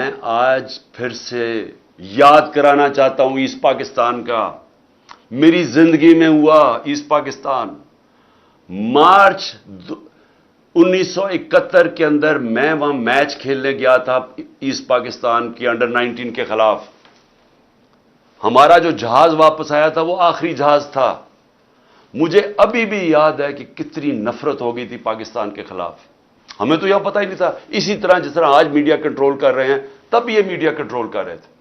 میں آج پھر سے یاد کرانا چاہتا ہوں ایسٹ پاکستان کا. میری زندگی میں ہوا ایسٹ پاکستان. مارچ 1971 کے اندر میں وہاں میچ کھیلنے گیا تھا ایسٹ پاکستان کی انڈر-19 کے خلاف. ہمارا جو جہاز واپس آیا تھا وہ آخری جہاز تھا. مجھے ابھی بھی یاد ہے کہ کتنی نفرت ہو گئی تھی پاکستان کے خلاف. ہمیں تو یہ پتہ ہی نہیں تھا. اسی طرح جس طرح آج میڈیا کنٹرول کر رہے ہیں تب یہ میڈیا کنٹرول کر رہے تھے.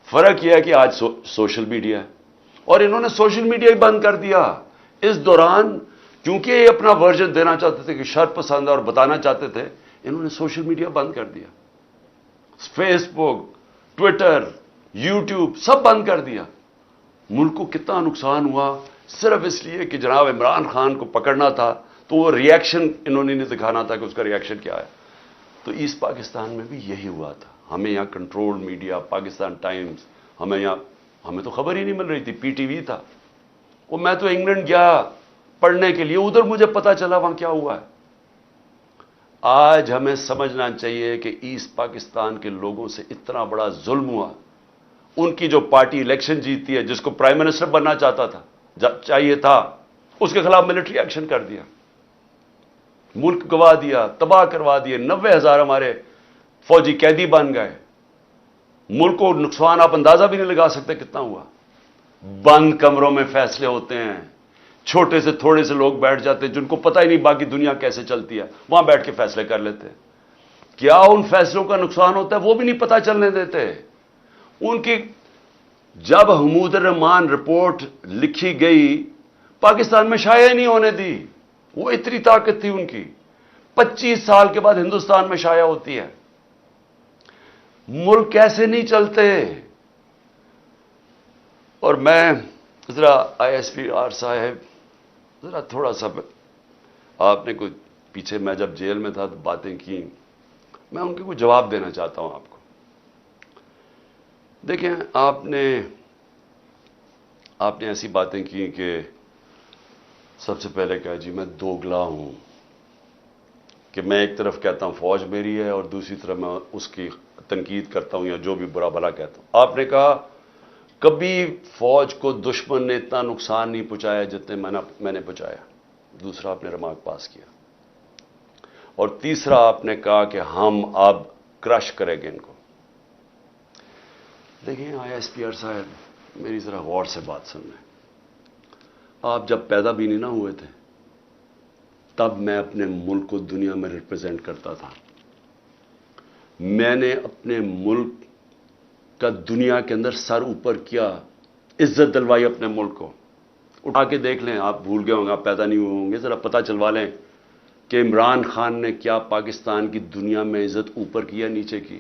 فرق یہ ہے کہ آج سوشل میڈیا ہے اور انہوں نے سوشل میڈیا ہی بند کر دیا. اس دوران کیونکہ یہ اپنا ورژن دینا چاہتے تھے کہ شر پسند اور بتانا چاہتے تھے، انہوں نے سوشل میڈیا بند کر دیا. فیس بک، ٹویٹر، یوٹیوب سب بند کر دیا. ملک کو کتنا نقصان ہوا صرف اس لیے کہ جناب عمران خان کو پکڑنا تھا تو وہ ریئیکشن انہوں نے نہیں دکھانا تھا کہ اس کا ریئیکشن کیا ہے. تو ایسٹ پاکستان میں بھی یہی ہوا تھا. ہمیں یہاں کنٹرول میڈیا، پاکستان ٹائمز، ہمیں تو خبر ہی نہیں مل رہی تھی. پی ٹی وی تھا. وہ میں تو انگلینڈ گیا پڑھنے کے لیے، ادھر مجھے پتا چلا وہاں کیا ہوا ہے. آج ہمیں سمجھنا چاہیے کہ ایسٹ پاکستان کے لوگوں سے اتنا بڑا ظلم ہوا. ان کی جو پارٹی الیکشن جیتی ہے، جس کو پرائم منسٹر بننا چاہیے تھا، اس کے خلاف ملٹری ایکشن کر دیا. ملک گوا دیا، تباہ کروا دیے. 90,000 ہمارے فوجی قیدی بن گئے. ملک کو نقصان آپ اندازہ بھی نہیں لگا سکتے کتنا ہوا. بند کمروں میں فیصلے ہوتے ہیں. چھوٹے سے تھوڑے سے لوگ بیٹھ جاتے ہیں جن کو پتہ ہی نہیں باقی دنیا کیسے چلتی ہے، وہاں بیٹھ کے فیصلے کر لیتے ہیں. کیا ان فیصلوں کا نقصان ہوتا ہے وہ بھی نہیں پتہ چلنے دیتے. ان کی جب حمود الرحمان رپورٹ لکھی گئی پاکستان میں شائع نہیں ہونے دی. وہ اتنی طاقت تھی ان کی. 25 سال کے بعد ہندوستان میں شائع ہوتی ہے. ملک کیسے نہیں چلتے. اور میں ذرا آئی ایس پی آر صاحب، ذرا تھوڑا سا آپ نے کوئی پیچھے میں جب جیل میں تھا تو باتیں کی، میں ان کے کوئی جواب دینا چاہتا ہوں آپ کو. دیکھیں آپ نے ایسی باتیں کی کہ سب سے پہلے کہا جی میں دوگلا ہوں، کہ میں ایک طرف کہتا ہوں فوج میری ہے اور دوسری طرف میں اس کی تنقید کرتا ہوں یا جو بھی برا بھلا کہتا ہوں. آپ نے کہا کبھی فوج کو دشمن نے اتنا نقصان نہیں پہنچایا جتنے میں نے پہنچایا. دوسرا آپ نے ریمارک پاس کیا. اور تیسرا آپ نے کہا کہ ہم اب کرش کریں گے ان کو. دیکھیں آئی ایس پی آر صاحب، میری ذرا غور سے بات سن لیں. آپ جب پیدا بھی نہیں نہ ہوئے تھے تب میں اپنے ملک کو دنیا میں ریپرزینٹ کرتا تھا. میں نے اپنے ملک کا دنیا کے اندر سر اوپر کیا، عزت دلوائی اپنے ملک کو. اٹھا کے دیکھ لیں، آپ بھول گئے ہوں گے، آپ پیدا نہیں ہوئے ہوں گے، ذرا پتہ چلوا لیں کہ عمران خان نے کیا پاکستان کی دنیا میں عزت اوپر کی یا نیچے کی.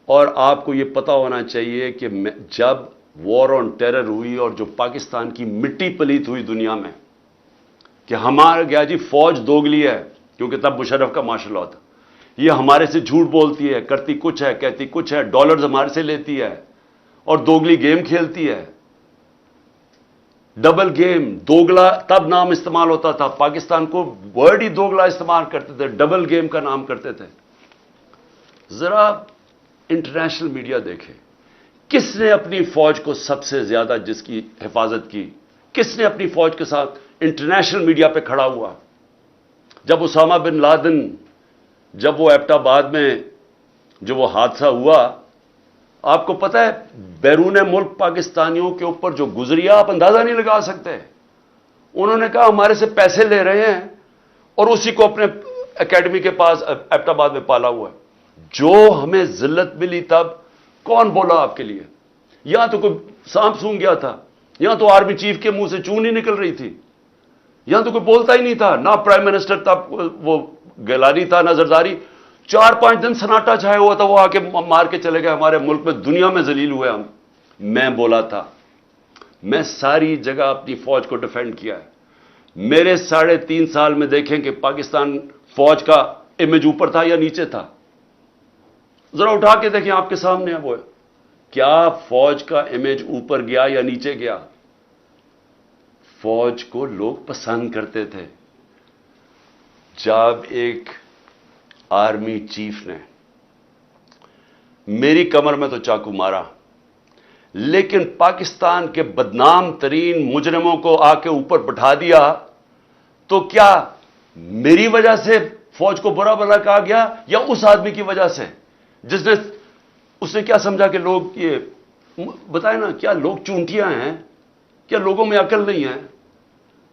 اور آپ کو یہ پتہ ہونا چاہیے کہ جب وار آن ٹیرر ہوئی اور جو پاکستان کی مٹی پلیت ہوئی دنیا میں کہ ہمارا گیا جی فوج دوگلی ہے، کیونکہ تب مشرف کا مارشل لا تھا، یہ ہمارے سے جھوٹ بولتی ہے، کرتی کچھ ہے کہتی کچھ ہے، ڈالرز ہمارے سے لیتی ہے اور دوگلی گیم کھیلتی ہے. ڈبل گیم، دوگلا تب نام استعمال ہوتا تھا. پاکستان کو ورڈ ہی دوگلا استعمال کرتے تھے، ڈبل گیم کا نام کرتے تھے. ذرا انٹرنیشنل میڈیا دیکھے، کس نے اپنی فوج کو سب سے زیادہ جس کی حفاظت کی، کس نے اپنی فوج کے ساتھ انٹرنیشنل میڈیا پہ کھڑا ہوا. جب اسامہ بن لادن، جب وہ ایبٹ آباد میں جو وہ حادثہ ہوا، آپ کو پتہ ہے بیرون ملک پاکستانیوں کے اوپر جو گزریا آپ اندازہ نہیں لگا سکتے. انہوں نے کہا ہمارے سے پیسے لے رہے ہیں اور اسی کو اپنے اکیڈمی کے پاس ایبٹ آباد میں پالا ہوا ہے. جو ہمیں ذلت ملی تب کون بولا آپ کے لیے؟ یہاں تو کوئی سانپ سونگ گیا تھا، یہاں تو آرمی چیف کے منہ سے چون نہیں نکل رہی تھی، یہاں تو کوئی بولتا ہی نہیں تھا. نہ پرائم منسٹر تب وہ گیلانی تھا نہ زرداری. 4-5 دن سناٹا چھایا ہوا تھا. وہ آ کے مار کے چلے گئے ہمارے ملک میں، دنیا میں ذلیل ہوئے ہم. میں بولا تھا، میں ساری جگہ اپنی فوج کو ڈیفینڈ کیا ہے. میرے 3.5 سال میں دیکھیں کہ پاکستان فوج کا امیج اوپر تھا یا نیچے تھا. ذرا اٹھا کے دیکھیں، آپ کے سامنے ہے وہ. کیا فوج کا امیج اوپر گیا یا نیچے گیا؟ فوج کو لوگ پسند کرتے تھے. جب ایک آرمی چیف نے میری کمر میں تو چاقو مارا، لیکن پاکستان کے بدنام ترین مجرموں کو آ کے اوپر بٹھا دیا، تو کیا میری وجہ سے فوج کو برا بھلا کہا گیا یا اس آدمی کی وجہ سے جس نے، اس نے کیا سمجھا کہ لوگ یہ بتائیں نا، کیا لوگ چونٹیاں ہیں؟ کیا لوگوں میں عقل نہیں ہے؟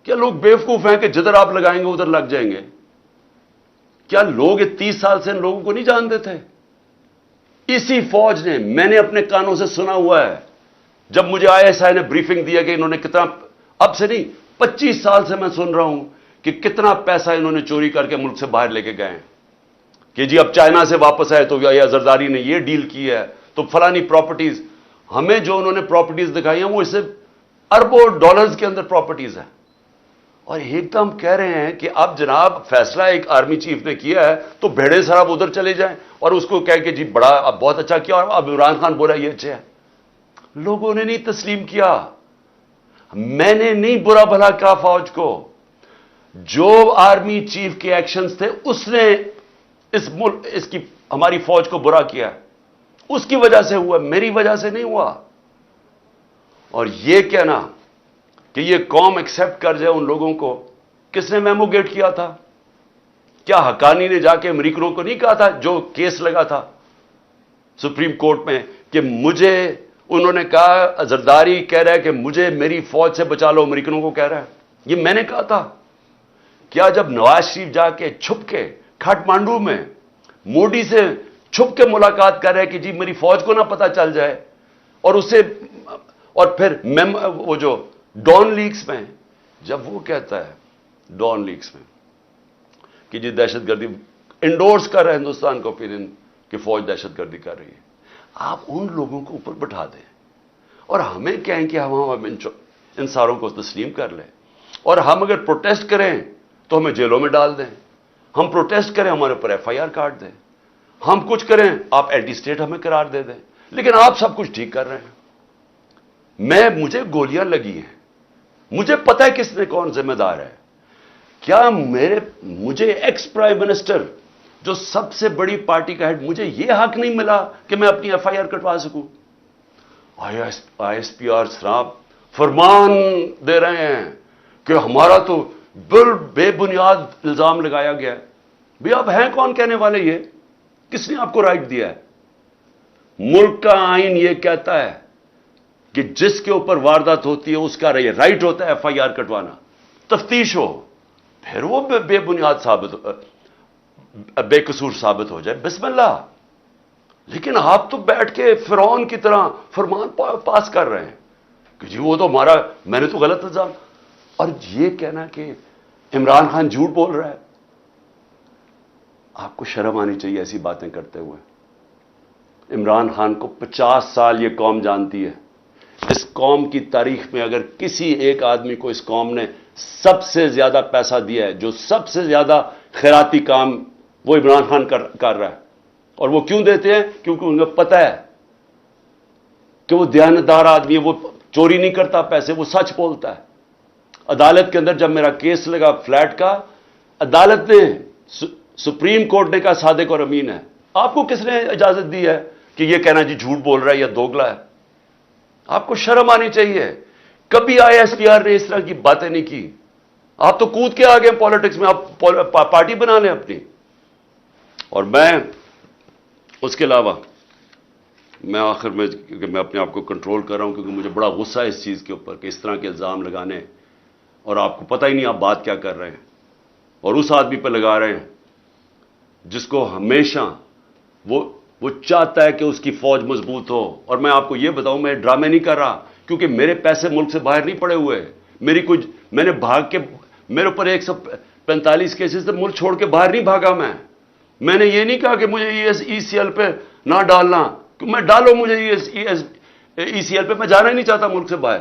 کیا لوگ بیوقوف ہیں کہ جدھر آپ لگائیں گے ادھر لگ جائیں گے؟ کیا لوگ 30 سال سے ان لوگوں کو نہیں جانتے تھے؟ اسی فوج نے، میں نے اپنے کانوں سے سنا ہوا ہے، جب مجھے ISI نے بریفنگ دیا کہ انہوں نے کتنا، اب سے نہیں 25 سال سے میں سن رہا ہوں کہ کتنا پیسہ انہوں نے چوری کر کے ملک سے باہر لے کے گئے ہیں، کہ جی اب چائنا سے واپس آئے تو یا زرداری نے یہ ڈیل کی ہے تو فلانی پراپرٹیز، ہمیں جو انہوں نے پراپرٹیز دکھائی ہیں وہ اس سے اربوں ڈالرز کے اندر پراپرٹیز ہیں، اور ایک دم کہہ رہے ہیں کہ اب جناب فیصلہ ایک آرمی چیف نے کیا ہے تو بھیڑے سراب ادھر چلے جائیں، اور اس کو کہہ کہ جی بڑا اب بہت اچھا کیا، اور اب عمران خان بولا یہ اچھا ہے۔ لوگوں نے نہیں تسلیم کیا، میں نے نہیں برا بھلا کہا فوج کو، جو آرمی چیف کے ایکشنز تھے اس نے اس ملک، اس کی ہماری فوج کو برا کیا، اس کی وجہ سے ہوا، میری وجہ سے نہیں ہوا۔ اور یہ کہنا کہ یہ قوم ایکسپٹ کر جائے ان لوگوں کو، کس نے میموگیٹ کیا تھا؟ کیا حقانی نے جا کے امریکنوں کو نہیں کہا تھا جو کیس لگا تھا سپریم کورٹ میں کہ مجھے، انہوں نے کہا زرداری کہہ رہا ہے کہ مجھے میری فوج سے بچا لو، امریکنوں کو کہہ رہا ہے، یہ میں نے کہا تھا؟ کیا جب نواز شریف جا کے چھپ کے کھاٹمانڈو میں مودی سے چھپ کے ملاقات کر رہے کہ جی میری فوج کو نہ پتہ چل جائے، اور اسے، اور پھر وہ جو ڈان لیکس میں جب وہ کہتا ہے ڈان لیکس میں کہ جی دہشت گردی انڈورس کر رہا ہے ہندوستان کو، پھر کہ فوج دہشت گردی کر رہی ہے، آپ ان لوگوں کو اوپر بٹھا دیں اور ہمیں کہیں کہ ہم ان ساروں کو تسلیم کر لیں، اور ہم اگر پروٹیسٹ کریں تو ہمیں جیلوں میں ڈال دیں، ہم پروٹیسٹ کریں ہمارے اوپر FIR کاٹ دیں، ہم کچھ کریں آپ اینٹی اسٹیٹ ہمیں قرار دے دیں، لیکن آپ سب کچھ ٹھیک کر رہے ہیں۔ مجھے گولیاں لگی ہیں، مجھے پتہ ہے کس نے، کون ذمہ دار ہے۔ کیا مجھے ایکس پرائم منسٹر جو سب سے بڑی پارٹی کا ہیڈ، مجھے یہ حق نہیں ملا کہ میں اپنی FIR کٹوا سکوں؟ ISPR صاحب فرمان دے رہے ہیں کہ ہمارا تو بے بنیاد الزام لگایا گیا ہے۔ بھی آپ ہیں کون کہنے والے؟ یہ کس نے آپ کو رائٹ دیا ہے؟ ملک کا آئین یہ کہتا ہے کہ جس کے اوپر واردات ہوتی ہے اس کا رائٹ ہوتا ہے FIR کٹوانا، تفتیش ہو، پھر وہ بے بنیاد ثابت، بے قصور ثابت ہو جائے، بسم اللہ۔ لیکن آپ تو بیٹھ کے فرعون کی طرح فرمان پاس کر رہے ہیں کہ جی وہ تو ہمارا، میں نے تو غلط الزام، اور یہ کہنا کہ عمران خان جھوٹ بول رہا ہے۔ آپ کو شرم آنی چاہیے ایسی باتیں کرتے ہوئے۔ عمران خان کو 50 سال یہ قوم جانتی ہے۔ اس قوم کی تاریخ میں اگر کسی ایک آدمی کو اس قوم نے سب سے زیادہ پیسہ دیا ہے، جو سب سے زیادہ خیراتی کام، وہ عمران خان کر رہا ہے۔ اور وہ کیوں دیتے ہیں؟ کیونکہ انہیں پتہ ہے کہ وہ دیانتدار آدمی ہے، وہ چوری نہیں کرتا پیسے، وہ سچ بولتا ہے۔ عدالت کے اندر جب میرا کیس لگا فلیٹ کا، عدالت نے، سپریم کورٹ نے کہا صادق اور امین ہے۔ آپ کو کس نے اجازت دی ہے کہ یہ کہنا جی جھوٹ بول رہا ہے یا دوگلا ہے؟ آپ کو شرم آنی چاہیے۔ کبھی ISPR نے اس طرح کی باتیں نہیں کی۔ آپ تو کود کے آ گئے پالیٹکس میں، آپ پارٹی بنا لیں اپنی۔ اور میں اس کے علاوہ، میں آخر میں، کیونکہ میں اپنے آپ کو کنٹرول کر رہا ہوں کیونکہ مجھے بڑا غصہ ہے اس چیز کے اوپر کہ اس طرح کے الزام لگانے، اور آپ کو پتہ ہی نہیں آپ بات کیا کر رہے ہیں، اور اس آدمی پہ لگا رہے ہیں جس کو ہمیشہ وہ چاہتا ہے کہ اس کی فوج مضبوط ہو۔ اور میں آپ کو یہ بتاؤں، میں ڈرامے نہیں کر رہا، کیونکہ میرے پیسے ملک سے باہر نہیں پڑے ہوئے، میں نے بھاگ کے، میرے اوپر 145 کیسز سے ملک چھوڑ کے باہر نہیں بھاگا۔ میں نے یہ نہیں کہا کہ مجھے ECL پہ نہ ڈالنا، کہ میں ڈالو مجھے ECL پہ، میں جانا ہی نہیں چاہتا ملک سے باہر۔